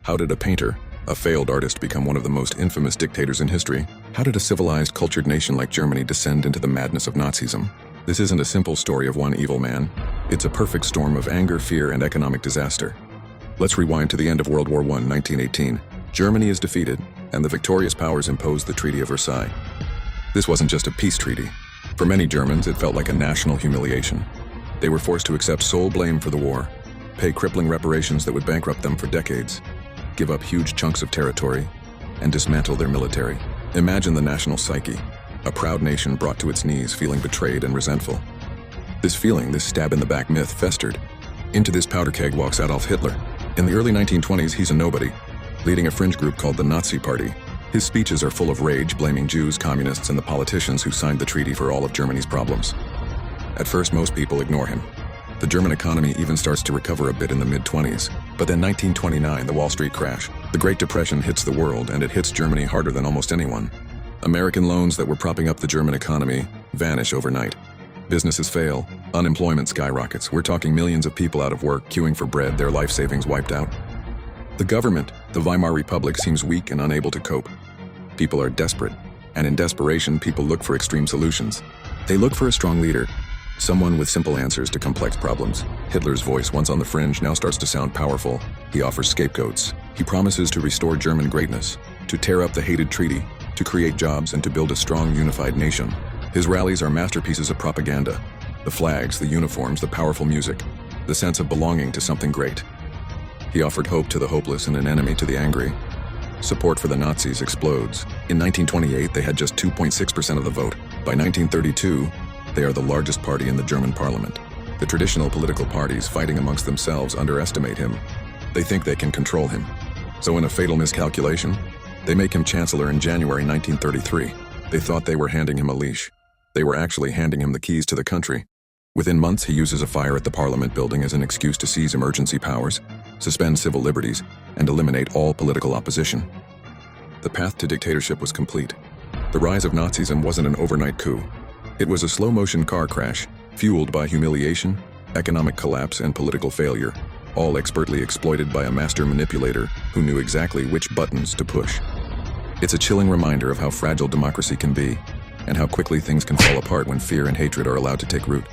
How did a painter, a failed artist, become one of the most infamous dictators in history? How did a civilized, cultured nation like Germany descend into the madness of Nazism? This isn't a simple story of one evil man. It's a perfect storm of anger, fear, and economic disaster. Let's rewind to the end of World War I, 1918. Germany is defeated, and the victorious powers impose the Treaty of Versailles. This wasn't just a peace treaty. For many Germans, it felt like a national humiliation. They were forced to accept sole blame for the war, pay crippling reparations that would bankrupt them for decades, give up huge chunks of territory, and dismantle their military. Imagine the national psyche, a proud nation brought to its knees, feeling betrayed and resentful. This feeling, this stab-in-the-back myth, festered. Into this powder keg walks Adolf Hitler. In the early 1920s, he's a nobody, leading a fringe group called the Nazi Party. His speeches are full of rage, blaming Jews, communists, and the politicians who signed the treaty for all of Germany's problems. At first, most people ignore him. The German economy even starts to recover a bit in the mid-20s. But then 1929, the Wall Street crash. The Great Depression hits the world, and it hits Germany harder than almost anyone. American loans that were propping up the German economy vanish overnight. Businesses fail, unemployment skyrockets. We're talking millions of people out of work, queuing for bread, their life savings wiped out. The government, the Weimar Republic, seems weak and unable to cope. People are desperate, and in desperation, people look for extreme solutions. They look for a strong leader, someone with simple answers to complex problems. Hitler's voice, once on the fringe, now starts to sound powerful. He offers scapegoats. He promises to restore German greatness, to tear up the hated treaty, to create jobs, and to build a strong, unified nation. His rallies are masterpieces of propaganda. The flags, the uniforms, the powerful music, the sense of belonging to something great. He offered hope to the hopeless and an enemy to the angry. Support for the Nazis explodes. In 1928, they had just 2.6% of the vote. By 1932, they are the largest party in the German parliament. The traditional political parties fighting amongst themselves underestimate him. They think they can control him. So in a fatal miscalculation, they make him chancellor in January 1933. They thought they were handing him a leash. They were actually handing him the keys to the country. Within months, he uses a fire at the Parliament building as an excuse to seize emergency powers, suspend civil liberties, and eliminate all political opposition. The path to dictatorship was complete. The rise of Nazism wasn't an overnight coup. It was a slow-motion car crash, fueled by humiliation, economic collapse, and political failure, all expertly exploited by a master manipulator who knew exactly which buttons to push. It's a chilling reminder of how fragile democracy can be, and how quickly things can fall apart when fear and hatred are allowed to take root.